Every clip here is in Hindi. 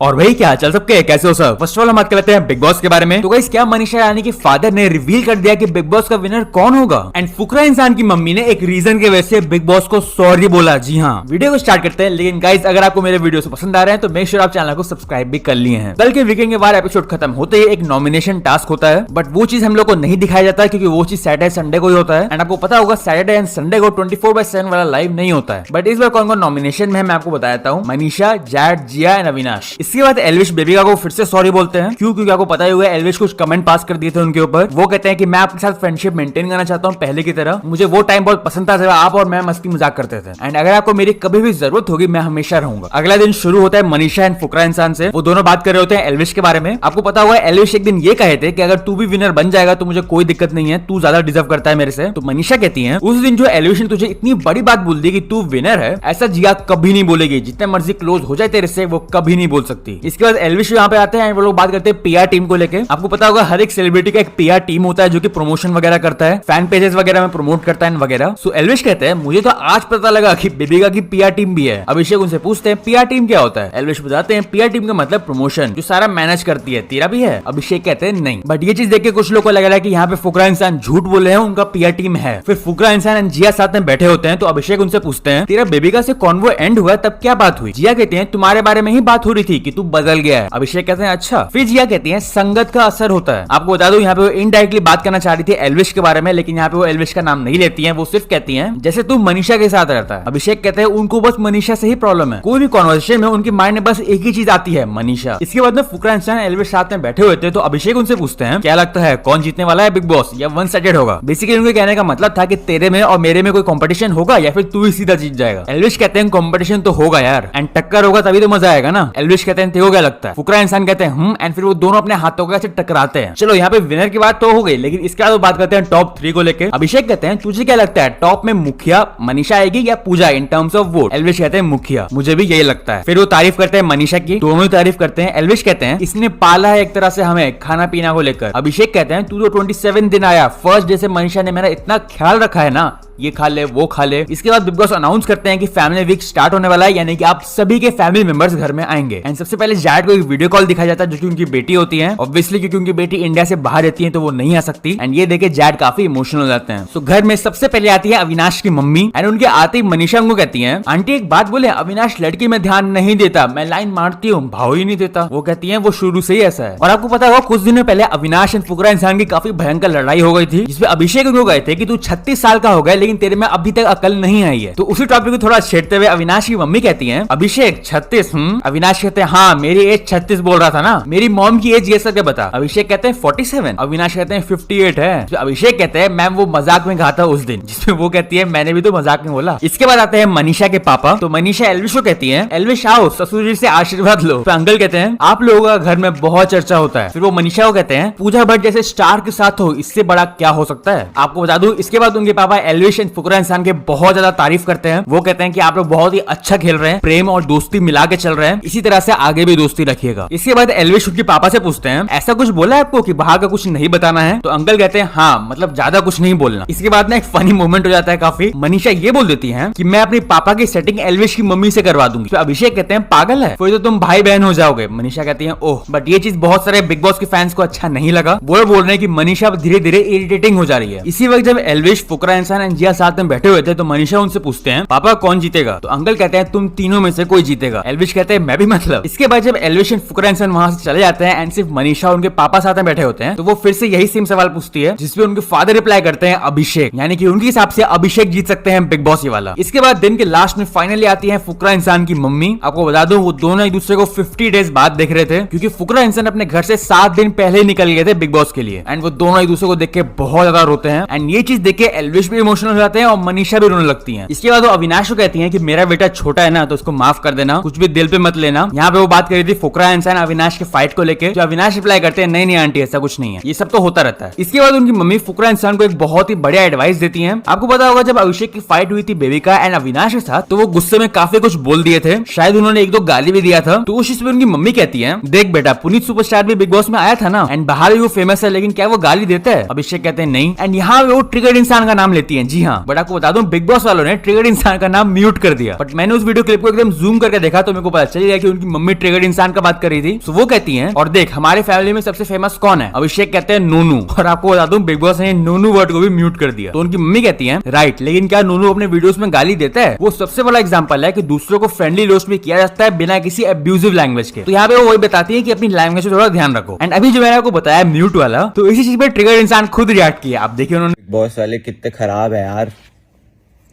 और भाई क्या चल सबके कैसे हो सब। फर्स्ट ऑफ ऑल हम बात करते हैं बिग बॉस के बारे में। तो गाइस क्या मनीषा यानी कि फादर ने रिवील कर दिया कि बिग बॉस का विनर कौन होगा। एंड फुकरा इंसान की मम्मी ने एक रीजन की वजह से बिग बॉस को सॉरी बोला। जी हाँ, वीडियो को स्टार्ट करते हैं। लेकिन गाइस अगर आपको मेरे वीडियो से पसंद आ रहे हैं तो मेक श्योर आप चैनल को सब्सक्राइब भी कर लिए हैं। कल के वीकेंड के बाद एपिसोड खत्म होते ही एक नॉमिनेशन टास्क होता है, बट वो चीज हम लोग को नहीं दिखाया जाता है क्योंकि वो चीज सैटरडे संडे को ही होता है। एंड आपको पता होगा सैटरडे एंड संडे को 24/7 वाला लाइव नहीं होता है। बट इस बार कौन कौन नॉमिनेशन में मैं आपको बता देता हूँ। Manisha, Jad, Jiya and Avinash. इसके बाद एल्विश बेबिका को फिर से सॉरी बोलते हैं। क्यों? क्योंकि आपको पता ही हुआ एल्विश कुछ कमेंट पास कर दिए थे उनके ऊपर। वो कहते हैं कि मैं आपके साथ फ्रेंडशिप मेंटेन करना चाहता हूँ पहले की तरह। मुझे वो टाइम बहुत पसंद था जब आप और मैं मस्ती मजाक करते थे। एंड अगर आपको मेरी कभी भी जरूरत होगी मैं हमेशा रहूंगा। अगला दिन शुरू होता है मनीषा एंड फुकरा इंसान से। वो दोनों बात कर रहे होते हैं एल्विश के बारे में। आपको पता होगा एल्विश एक दिन ये कहे थे कि अगर तू भी विनर बन जाएगा तो मुझे कोई दिक्कत नहीं है, तू ज्यादा डिजर्व करता है मेरे से। तो मनीषा कहती है उस दिन जो एल्विश ने तुझे इतनी बड़ी बात बोल दी कि तू विनर है, ऐसा जिया कभी नहीं बोलेगी। जितने मर्जी क्लोज हो जाए तेरे से वो कभी नहीं बोल सकती। इसके बाद एल्विश यहाँ पे आते हैं, वो लोग बात करते हैं पीआर टीम को लेके। आपको पता होगा हर एक सेलिब्रिटी का एक पीआर टीम होता है जो कि प्रमोशन वगैरह करता है, फैन पेजेस वगैरह में प्रमोट करता है वगैरह। सो एल्विश कहते हैं मुझे तो आज पता लगा कि बेबिका की पीआर टीम भी है। अभिषेक उनसे पूछते हैं पीआर टीम क्या होता है। एल्विश बताते हैं पीआर टीम का मतलब प्रमोशन, जो सारा मैनेज करती है। तेरा भी है? अभिषेक कहते हैं नहीं। बट ये चीज देख के कुछ लोग को लग रहा है कि यहाँ पे फुकरा इंसान झूठ बोले हैं, उनका पीआर टीम है। फिर फुकरा इंसान एंड जिया साथ में बैठे होते हैं तो अभिषेक उनसे पूछते हैं तेरा बेबिका से कॉन्वो एंड हुआ तब क्या बात हुई। जिया कहते हैं तुम्हारे बारे में ही बात हो रही थी कि तू बदल गया है। अभिषेक कहते हैं अच्छा। फिर जिया कहती है संगत का असर होता है। आपको बता दूं यहाँ पे वो इनडायरेक्टली बात करना चाह रही थी एल्विश के बारे में, लेकिन यहाँ पे वो एल्विश का नाम नहीं लेती है। वो सिर्फ कहती है जैसे तू मनीषा के साथ रहता है। अभिषेक कहते हैं उनको बस मनीषा से ही प्रॉब्लम है। कोई भी कॉन्वर्सेशन में उनके माइंड में बस एक ही चीज आती है, मनीषा। इसके बाद में फुकरा इंसान एल्विश साथ में बैठे हुए थे तो अभिषेक उनसे पूछते हैं क्या लगता है कौन जीतने वाला है बिग बॉस, या वन साइडेड होगा। बेसिकली उनके कहने का मतलब था कि तेरे में और मेरे में कोई कंपटीशन होगा या फिर तू ही सीधा जीत जाएगा। एल्विश कहते हैं कंपटीशन तो होगा यार, एंड टक्कर होगा तभी तो मजा आएगा ना। एल्विश कहते हैं तेरे क्या लगता है। फुकरा इंसान कहते हैं एंड फिर वो दोनों अपने हाथों से टकराते हैं। चलो यहाँ पे विनर की बात तो हो गई, लेकिन इसके बाद बात करते हैं टॉप 3 को लेकर। अभिषेक कहते हैं तुझे क्या लगता है टॉप में मुखिया मनीषा आएगी या Pooja in terms of vote. Elvish कहते हैं मुखिया, मुझे भी यही लगता है। फिर वो तारीफ करते हैं मनीषा की, दोनों ही तारीफ करते हैं। एल्विश कहते हैं इसने पाला है एक तरह से हमें खाना पीना को लेकर। अभिषेक कहते हैं तू तो 27 दिन आया, फर्स्ट डे से मनीषा ने मेरा इतना ख्याल रखा है ना, ये खा ले वो खा ले। इसके बाद बिग बॉस अनाउंस करते हैं कि फैमिली वीक स्टार्ट होने वाला है, यानी कि आप सभी के फैमिली मेंबर्स घर में आएंगे। एंड सबसे पहले जैड को एक वीडियो कॉल दिखाया जाता है जो कि उनकी बेटी होती है। ऑब्वियसली क्योंकि उनकी बेटी इंडिया से बाहर रहती है तो वो नहीं आ सकती। एंड ये देखे जैड काफी इमोशनल हो जाते हैं। सो घर में सबसे पहले आती है अविनाश की मम्मी। एंड उनके आते ही मनीषा उनको कहती है आंटी एक बात बोले, अविनाश लड़की में ध्यान नहीं देता, मैं लाइन मारती हूँ भाव ही नहीं देता। वो कहती है वो शुरू से ही ऐसा है। और आपको पता होगा कुछ दिनों पहले अविनाश एंड फुकरा इंसान की काफी भयंकर लड़ाई हो गई थी, जिसमें अभिषेक उनको गए थे कि तू 36 साल का हो गया लेकिन तेरे में अभी तक अकल नहीं आई है। तो उसी टॉपिक को थोड़ा छेड़ते हुए अविनाश की मम्मी कहती है अभिषेक 36। अविनाश कहते हैं हाँ मेरी एज 36 बोल रहा था ना, मेरी मॉम की एज ये सब क्या बता। अभिषेक कहते हैं 47। अविनाश कहते हैं 58 है। तो अभिषेक कहते हैं मैम वो मजाक में कहा था उस दिन, जिसमें वो कहती है मैंने भी तो मजाक में बोला। इसके बाद आते हैं मनीषा के पापा। तो मनीषा एल्विश को कहती है एल्विश आओ ससुर जी से आशीर्वाद लो। तो अंकल कहते हैं आप लोगों का घर में बहुत चर्चा होता है। फिर वो मनीषा को कहते हैं पूजा भट्ट जैसे स्टार के साथ हो, इससे बड़ा क्या हो सकता है। आपको बता दूं इसके बाद उनके पापा एल्विश एंड फुकरा इंसान के बहुत ज्यादा तारीफ करते हैं। वो कहते हैं कि आप लोग बहुत ही अच्छा खेल रहे हैं, प्रेम और दोस्ती मिला के चल रहे हैं, इसी तरह से आगे भी दोस्ती रखिएगा। इसके बाद एल्विश उनके पापा से पूछते हैं ऐसा कुछ बोला है आपको कि बाहर का कुछ नहीं बताना है। तो अंकल कहते हैं हाँ मतलब ज्यादा कुछ नहीं बोलना। इसके बाद ना एक फनी मोमेंट हो जाता है काफी। मनीषा ये बोल देती है कि मैं अपने पापा की सेटिंग एल्विश की मम्मी से करवा दूंगी। तो अभिषेक कहते हैं पागल है, फिर तो तुम भाई बहन हो जाओगे। मनीषा कहती है ओह। बट ये चीज बहुत सारे बिग बॉस के फैंस को अच्छा नहीं लगा। वो बोल रहे हैं कि मनीषा धीरे धीरे इरिटेटिंग हो जा रही है। इसी वक्त जब एल्विश फुकरा इंसान एंड जिया साथ में बैठे हुए थे तो मनीषा उनसे पूछते हैं पापा कौन जीतेगा। तो अंकल कहते हैं तुम तीनों में से कोई जीतेगा। एल्विश कहते हैं मैं भी मतलब। इसके बाद जब एल्विश एंड फुकरा इंसान वहां से चले जाते हैं एंड सिर्फ मनीषा और उनके पापा साथ में बैठे होते हैं तो वो फिर से यही सेम सवाल पूछती है, जिसपे उनके फादर रिप्लाई करते हैं अभिषेक, यानी कि उनके हिसाब से अभिषेक जीत सकते हैं बिग बॉस ये वाला। इसके बाद दिन के लास्ट में फाइनली आती है फुकरा इंसान की मम्मी। आपको बता दूं वो दोनों एक दूसरे को 50 डेज बाद देख रहे थे, क्योंकि फुकरा इंसान अपने घर से 7 दिन पहले निकल गए थे बिग बॉस के लिए। एंड वो दोनों एक दूसरे को देख के बहुत ज्यादा रोते हैं। एंड ये चीज देख के एल्विश भी इमोशनल हो जाते हैं और मनीषा भी रोने लगती है। इसके बाद वो अविनाश को कहती है कि मेरा बेटा छोटा है ना तो उसको माफ कर देना, कुछ भी दिल पे मत लेना। यहाँ पे वो बात कर रही थी फुकरा इंसान अविनाश के फाइट को लेकर, जो अविनाश रिप्लाई करते हैं नहीं नहीं आंटी ऐसा कुछ नहीं है, ये सब तो होता रहता है। इसके बाद उनकी मम्मी फुकरा इंसान को एक बहुत ही बढ़िया एडवाइस देती है। आपको पता होगा जब अभिषेक की फाइट हुई थी बेबिका एंड अविनाश के साथ तो वो गुस्से में काफी कुछ बोल दिए थे, शायद उन्होंने 1-2 गाली भी दिया था। तो उस चीज पे उनकी मम्मी कहती है देख बेटा पुनीत सुपरस्टार भी बिग बॉस में आया था ना एंड बाहर भी वो फेमस है, लेकिन क्या वो गाली देता है। अभिषेक कहते हैं नहीं। एंड यहाँ वो ट्रिगर्ड इंसान का नाम लेती है। जी जी हाँ, बट आपको बता दूं बिग बॉस वालों ने ट्रिगर्ड इंसान का नाम म्यूट कर दिया। बट मैंने उस वीडियो क्लिप को एकदम जूम करके देखा तो मेरे को पता चल गया कि उनकी मम्मी ट्रिगर्ड इंसान का बात कर रही थी। तो वो कहती हैं, और देख हमारे फैमिली में सबसे फेमस कौन है? अभिषेक कहते हैं नोनू। और आपको बता दूं बिग बॉस ने नोनू वर्ड को भी म्यूट कर दिया। तो उनकी मम्मी कहती है राइट, लेकिन क्या नोनू अपने वीडियोस में गाली देता है? वो सबसे बड़ा एग्जांपल है कि दूसरों को फ्रेंडली रोस्ट भी किया जाता है बिना किसी अब्यूजिव लैंग्वेज के। तो यहाँ पे वो वही बताती है कि अपनी लैंग्वेज पे थोड़ा ध्यान रखो। एंड अभी जो मैंने आपको बताया म्यूट वाला, तो इसी चीज पे ट्रिगर्ड इंसान खुद रिएक्ट किया। आप देखिए उन्होंने, बॉस वाले कितने खराब है यार।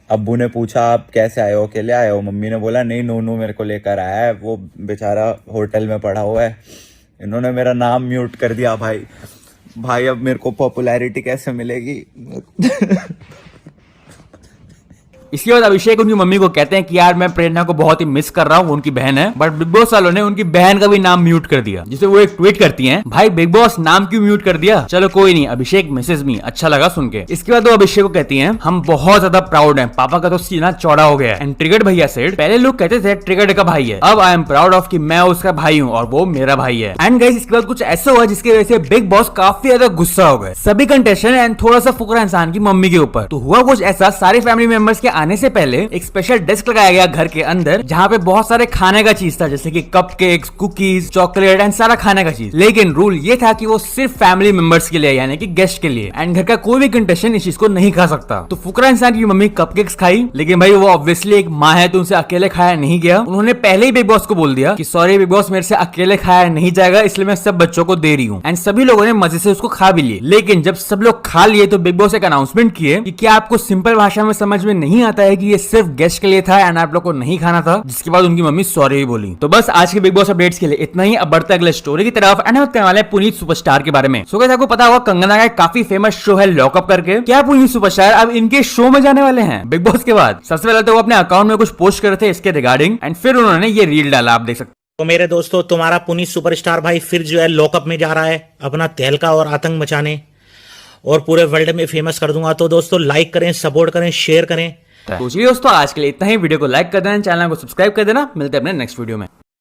अब्बू ने पूछा आप कैसे आए हो, अकेले आए हो? मम्मी ने बोला नहीं नोनू मेरे को लेकर आया है, वो बेचारा होटल में पड़ा हुआ है। इन्होंने मेरा नाम म्यूट कर दिया। भाई अब मेरे को पॉपुलैरिटी कैसे मिलेगी? इसके बाद अभिषेक उनकी मम्मी को कहते हैं कि यार मैं प्रेरणा को बहुत ही मिस कर रहा हूँ, उनकी बहन है। बट बिग बॉस वालों ने उनकी बहन का भी नाम म्यूट कर दिया, जिसे वो एक ट्वीट करती हैं, भाई बिग बॉस नाम क्यों म्यूट कर दिया? चलो कोई नहीं, अभिषेक मिसेज मी, अच्छा लगा सुन के। इसके बाद वो अभिषेक को कहती हैं, हम बहुत ज्यादा प्राउड हैं, पापा का तो सीना चौड़ा हो गया है। एंड ट्रिगर्ड भैया सेड, पहले लोग कहते थे ट्रिगर्ड का भाई है, अब आई एम प्राउड ऑफ कि मैं उसका भाई हूँ और वो मेरा भाई है। एंड गाइस इसके बाद कुछ ऐसा हुआ जिसकी वजह से बिग बॉस काफी ज्यादा गुस्सा हो गए, सभी कंटेस्टेंट एंड थोड़ा सा फुकरा इंसान की मम्मी के ऊपर। तो हुआ कुछ ऐसा, सारे फैमिली मेंबर्स के आने से पहले एक स्पेशल डेस्क लगाया गया घर के अंदर, जहाँ पे बहुत सारे खाने का चीज था, जैसे कि कपकेक्स, कुकीज, चॉकलेट एंड सारा खाने का चीज। लेकिन रूल ये था कि वो सिर्फ फैमिली मेंबर्स के लिए, यानी कि गेस्ट के लिए। एंड घर का कोई भी कंटेस्टेंट इस चीज को नहीं खा सकता। तो फुकरा इंसान की मम्मी कपकेक्स खाई, लेकिन भाई वो ऑब्वियसली एक माँ है तो उनसे अकेले खाया नहीं गया। उन्होंने पहले ही बिग बॉस को बोल दिया कि सॉरी बिग बॉस, मेरे से अकेले खाया नहीं जाएगा, इसलिए मैं सब बच्चों को दे रही हूँ। एंड सभी लोगों ने मजे से उसको खा भी लिए। लेकिन जब सब लोग खा लिए तो बिग बॉस एक अनाउंसमेंट किए कि क्या आपको सिंपल भाषा में समझ में नहीं आता है कि ये सिर्फ गेस्ट के लिए था एंड आप लोग को नहीं खाना था? जिसके बाद उनकी मम्मी सॉरी भी बोली। तो बस आज के बिग बॉस अपडेट्स के लिए इतना ही। अब बढ़ते अगले स्टोरी की तरफ। एंड हम करने वाले हैं पुनीत सुपरस्टार के बारे में। सो गाइस आपको पता होगा कंगना का एक काफी फेमस शो है लॉकअप करके। क्या पुनीत सुपरस्टार अब इनके शो में जाने वाले हैं बिग बॉस के बाद? सबसे पहले तो वो अपने अकाउंट में कुछ पोस्ट कर रहे थे इसके रिगार्डिंग, एंड फिर उन्होंने ये रील डाला, आप देख सकते। तो मेरे दोस्तों, तुम्हारा पुनीत सुपरस्टार भाई फिर जो है लॉकअप में जा रहा है अपना तहलका और आतंक मचाने, और पूरे वर्ल्ड में फेमस कर दूंगा। तो दोस्तों लाइक करें, सपोर्ट करें, शेयर करें। तो चलिए दोस्तों आज के लिए इतना ही। वीडियो को लाइक कर देना, चैनल को सब्सक्राइब कर देना। मिलते हैं अपने नेक्स्ट वीडियो में।